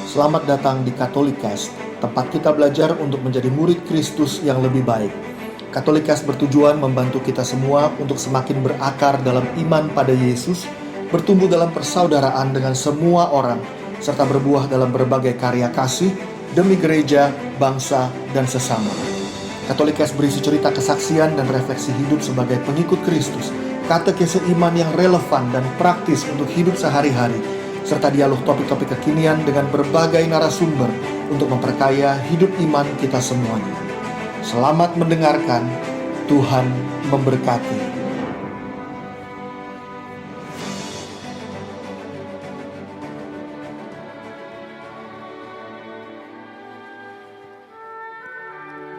Selamat datang di Katolikast, tempat kita belajar untuk menjadi murid Kristus yang lebih baik. Katolikast bertujuan membantu kita semua untuk semakin berakar dalam iman pada Yesus, bertumbuh dalam persaudaraan dengan semua orang, serta berbuah dalam berbagai karya kasih demi gereja, bangsa, dan sesama. Katolikast berisi cerita kesaksian dan refleksi hidup sebagai pengikut Kristus, katekese iman yang relevan dan praktis untuk hidup sehari-hari, serta dialog topik-topik kekinian dengan berbagai narasumber untuk memperkaya hidup iman kita semuanya. Selamat mendengarkan, Tuhan memberkati.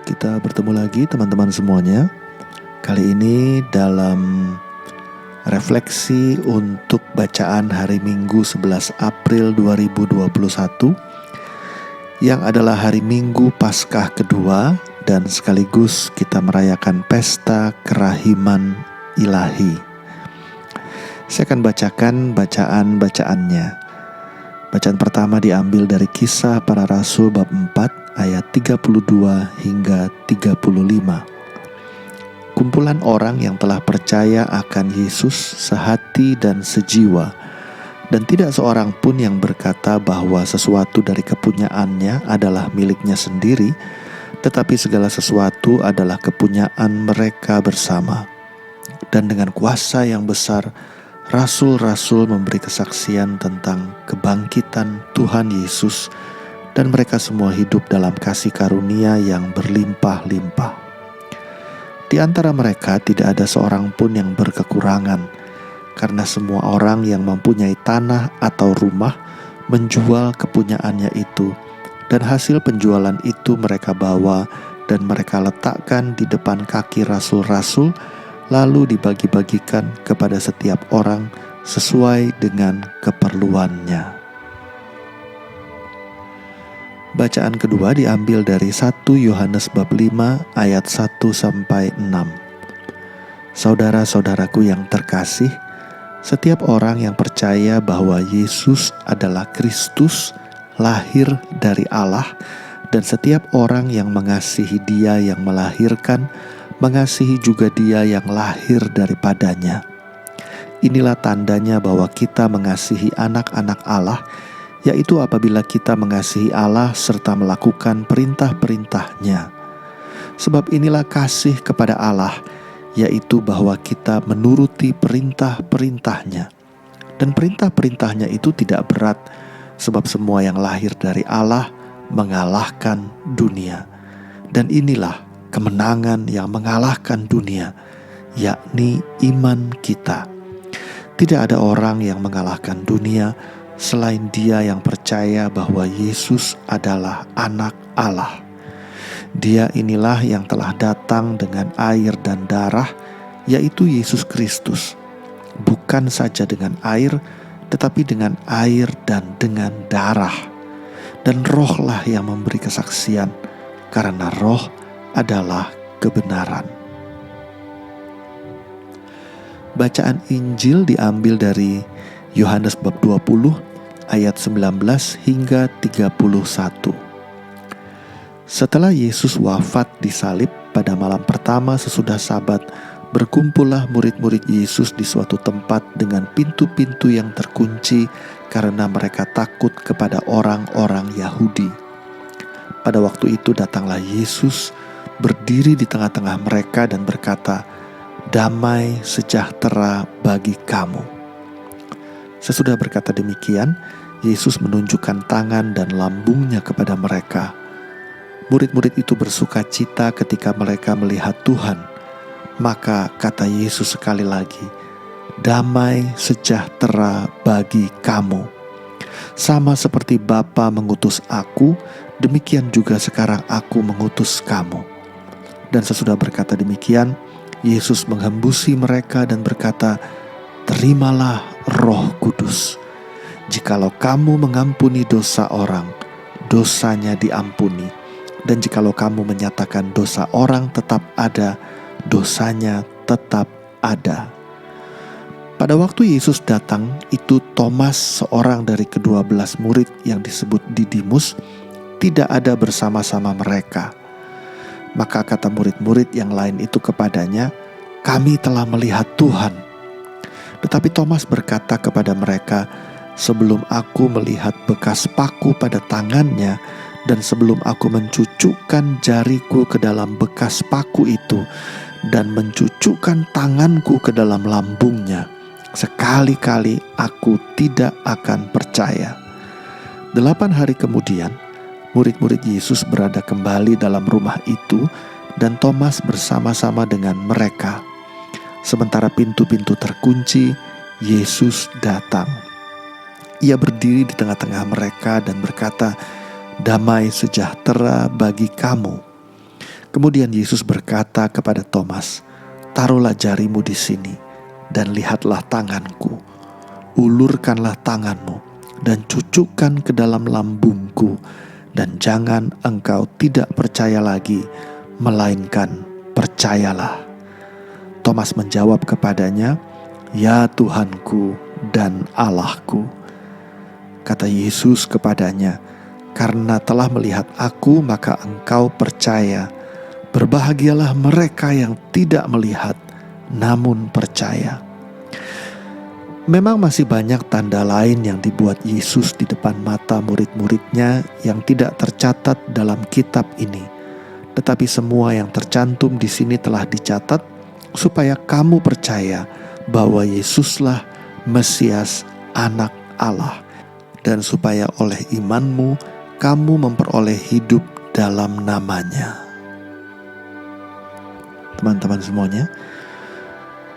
Kita bertemu lagi teman-teman semuanya. Kali ini dalam refleksi untuk bacaan hari Minggu 11 April 2021 yang adalah hari Minggu Paskah kedua dan sekaligus kita merayakan pesta kerahiman ilahi. Saya akan bacakan bacaan-bacaannya. Bacaan pertama diambil dari Kisah Para Rasul bab 4 ayat 32 hingga 35. Kumpulan orang yang telah percaya akan Yesus sehati dan sejiwa, dan tidak seorang pun yang berkata bahwa sesuatu dari kepunyaannya adalah miliknya sendiri, tetapi segala sesuatu adalah kepunyaan mereka bersama. Dan dengan kuasa yang besar, rasul-rasul memberi kesaksian tentang kebangkitan Tuhan Yesus, dan mereka semua hidup dalam kasih karunia yang berlimpah-limpah. Di antara mereka tidak ada seorang pun yang berkekurangan, karena semua orang yang mempunyai tanah atau rumah menjual kepunyaannya itu, dan hasil penjualan itu mereka bawa dan mereka letakkan di depan kaki rasul-rasul, lalu dibagi-bagikan kepada setiap orang sesuai dengan keperluannya. Bacaan kedua diambil dari 1 Yohanes bab 5 ayat 1-6. Saudara-saudaraku yang terkasih, setiap orang yang percaya bahwa Yesus adalah Kristus, lahir dari Allah, dan setiap orang yang mengasihi Dia yang melahirkan, mengasihi juga Dia yang lahir daripadanya. Inilah tandanya bahwa kita mengasihi anak-anak Allah, yaitu apabila kita mengasihi Allah serta melakukan perintah-perintah-Nya. Sebab inilah kasih kepada Allah, yaitu bahwa kita menuruti perintah-perintah-Nya. Dan perintah-perintah-Nya itu tidak berat, sebab semua yang lahir dari Allah mengalahkan dunia. Dan inilah kemenangan yang mengalahkan dunia, yakni iman kita. Tidak ada orang yang mengalahkan dunia selain dia yang percaya bahwa Yesus adalah anak Allah. Dia inilah yang telah datang dengan air dan darah, yaitu Yesus Kristus. Bukan saja dengan air, tetapi dengan air dan dengan darah. Dan rohlah yang memberi kesaksian, karena roh adalah kebenaran. Bacaan Injil diambil dari Yohanes bab 20 ayat 19 hingga 31. Setelah Yesus wafat disalib pada malam pertama sesudah Sabat, berkumpullah murid-murid Yesus di suatu tempat dengan pintu-pintu yang terkunci karena mereka takut kepada orang-orang Yahudi. Pada waktu itu datanglah Yesus, berdiri di tengah-tengah mereka dan berkata, "Damai sejahtera bagi kamu." Sesudah berkata demikian, Yesus menunjukkan tangan dan lambungnya kepada mereka. Murid-murid itu bersuka cita ketika mereka melihat Tuhan. Maka kata Yesus sekali lagi, "Damai sejahtera bagi kamu. Sama seperti Bapa mengutus aku, demikian juga sekarang aku mengutus kamu." Dan sesudah berkata demikian, Yesus menghembusi mereka dan berkata, "Terimalah Roh Kudus. Jikalau kamu mengampuni dosa orang, dosanya diampuni. Dan jikalau kamu menyatakan dosa orang tetap ada, dosanya tetap ada." Pada waktu Yesus datang, itu Thomas, seorang dari ke-12 murid yang disebut Didimus, tidak ada bersama-sama mereka. Maka kata murid-murid yang lain itu kepadanya, "Kami telah melihat Tuhan." Tetapi Thomas berkata kepada mereka, "Sebelum aku melihat bekas paku pada tangannya, dan sebelum aku mencucukkan jariku ke dalam bekas paku itu, dan mencucukkan tanganku ke dalam lambungnya, sekali-kali aku tidak akan percaya." 8 hari kemudian, murid-murid Yesus berada kembali dalam rumah itu, dan Thomas bersama-sama dengan mereka. Sementara pintu-pintu terkunci, Yesus datang. Ia berdiri di tengah-tengah mereka dan berkata, "Damai sejahtera bagi kamu." Kemudian Yesus berkata kepada Thomas, "Taruhlah jarimu di sini, dan lihatlah tanganku. Ulurkanlah tanganmu, dan cucukkan ke dalam lambungku, dan jangan engkau tidak percaya lagi, melainkan percayalah." Thomas menjawab kepadanya, "Ya Tuhanku dan Allahku." Kata Yesus kepadanya, "Karena telah melihat aku, maka engkau percaya. Berbahagialah mereka yang tidak melihat, namun percaya." Memang masih banyak tanda lain yang dibuat Yesus di depan mata murid-muridnya yang tidak tercatat dalam kitab ini. Tetapi semua yang tercantum di sini telah dicatat supaya kamu percaya bahwa Yesuslah Mesias, Anak Allah, dan supaya oleh imanmu kamu memperoleh hidup dalam namanya. Teman-teman semuanya,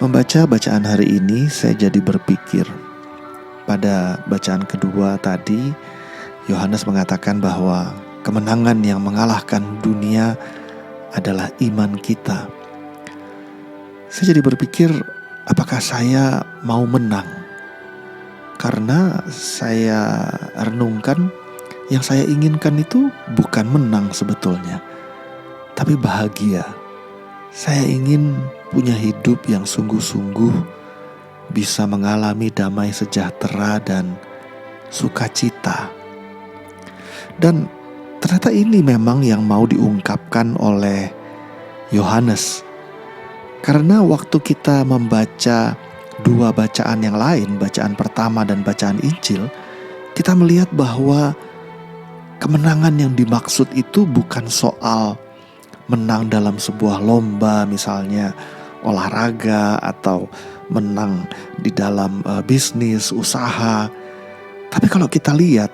membaca bacaan hari ini saya jadi berpikir. Pada bacaan kedua tadi, Yohanes mengatakan bahwa kemenangan yang mengalahkan dunia adalah iman kita. Saya jadi berpikir, apakah saya mau menang? Karena saya renungkan, yang saya inginkan itu bukan menang sebetulnya, tapi bahagia. Saya ingin punya hidup yang sungguh-sungguh bisa mengalami damai sejahtera dan sukacita. Dan ternyata ini memang yang mau diungkapkan oleh Yohanes. Karena waktu kita membaca dua bacaan yang lain, bacaan pertama dan bacaan Injil, kita melihat bahwa kemenangan yang dimaksud itu bukan soal menang dalam sebuah lomba, misalnya olahraga, atau menang di dalam bisnis, usaha. Tapi kalau kita lihat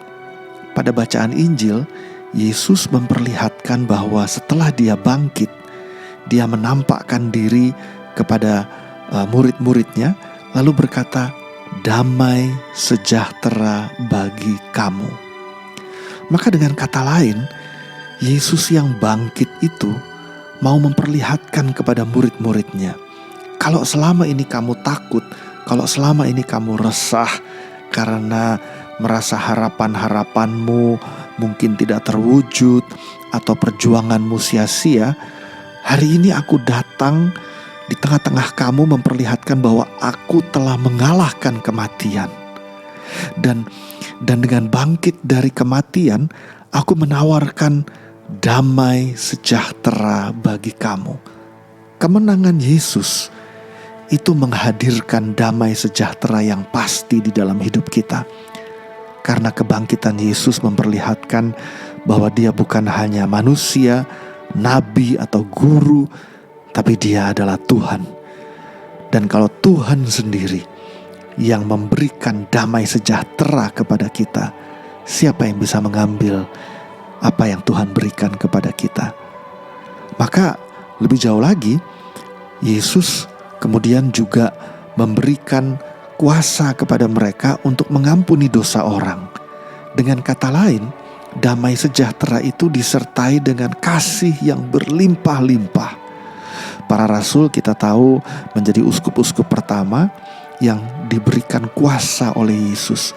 pada bacaan Injil, Yesus memperlihatkan bahwa setelah dia bangkit, dia menampakkan diri kepada murid-muridnya, lalu berkata, "Damai sejahtera bagi kamu." Maka dengan kata lain, Yesus yang bangkit itu mau memperlihatkan kepada murid-muridnya, kalau selama ini kamu takut, kalau selama ini kamu resah karena merasa harapan-harapanmu mungkin tidak terwujud atau perjuanganmu sia-sia, hari ini aku datang di tengah-tengah kamu memperlihatkan bahwa aku telah mengalahkan kematian. Dan dengan bangkit dari kematian, aku menawarkan damai sejahtera bagi kamu. Kemenangan Yesus itu menghadirkan damai sejahtera yang pasti di dalam hidup kita. Karena kebangkitan Yesus memperlihatkan bahwa dia bukan hanya manusia, nabi atau guru, tapi dia adalah Tuhan. Dan kalau Tuhan sendiri yang memberikan damai sejahtera kepada kita, siapa yang bisa mengambil apa yang Tuhan berikan kepada kita? Maka lebih jauh lagi, Yesus kemudian juga memberikan kuasa kepada mereka untuk mengampuni dosa orang. Dengan kata lain, damai sejahtera itu disertai dengan kasih yang berlimpah-limpah. Para rasul kita tahu menjadi uskup-uskup pertama yang diberikan kuasa oleh Yesus.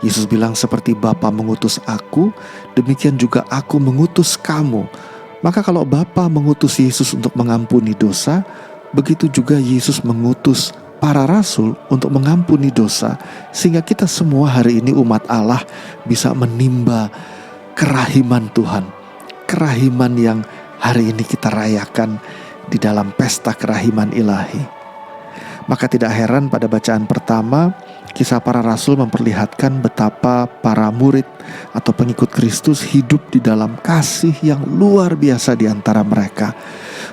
Yesus bilang, "Seperti Bapa mengutus aku, demikian juga aku mengutus kamu." Maka kalau Bapa mengutus Yesus untuk mengampuni dosa, begitu juga Yesus mengutus para rasul untuk mengampuni dosa, sehingga kita semua hari ini umat Allah bisa menimba kerahiman Tuhan. Kerahiman yang hari ini kita rayakan di dalam pesta kerahiman ilahi. Maka tidak heran pada bacaan pertama, kisah para rasul memperlihatkan betapa para murid atau pengikut Kristus hidup di dalam kasih yang luar biasa di antara mereka.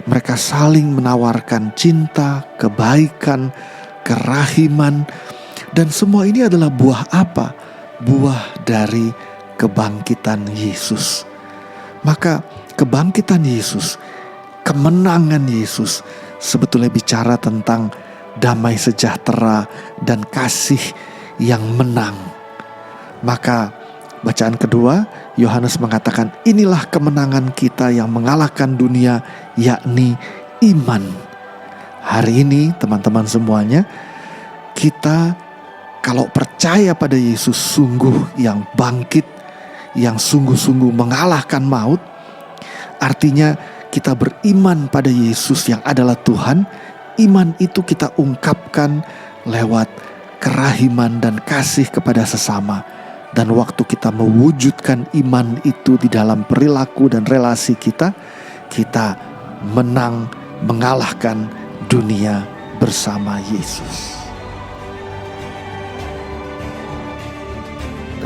Mereka saling menawarkan cinta, kebaikan, kerahiman, dan semua ini adalah buah apa? Buah dari kebangkitan Yesus. Maka kebangkitan Yesus, kemenangan Yesus sebetulnya bicara tentang damai sejahtera dan kasih yang menang. Maka bacaan kedua, Yohanes mengatakan, inilah kemenangan kita yang mengalahkan dunia, yakni iman. Hari ini teman-teman semuanya, kita kalau percaya pada Yesus sungguh yang bangkit, yang sungguh-sungguh mengalahkan maut, artinya kita beriman pada Yesus yang adalah Tuhan. Iman itu kita ungkapkan lewat kerahiman dan kasih kepada sesama. Dan waktu kita mewujudkan iman itu di dalam perilaku dan relasi kita, kita menang mengalahkan dunia bersama Yesus.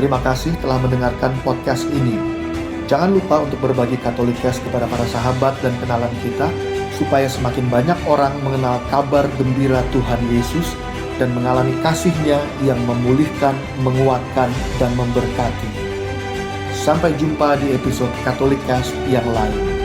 Terima kasih telah mendengarkan podcast ini. Jangan lupa untuk berbagi Katolikast kepada para sahabat dan kenalan kita, supaya semakin banyak orang mengenal kabar gembira Tuhan Yesus dan mengalami kasih-Nya yang memulihkan, menguatkan, dan memberkati. Sampai jumpa di episode Katolikast yang lain.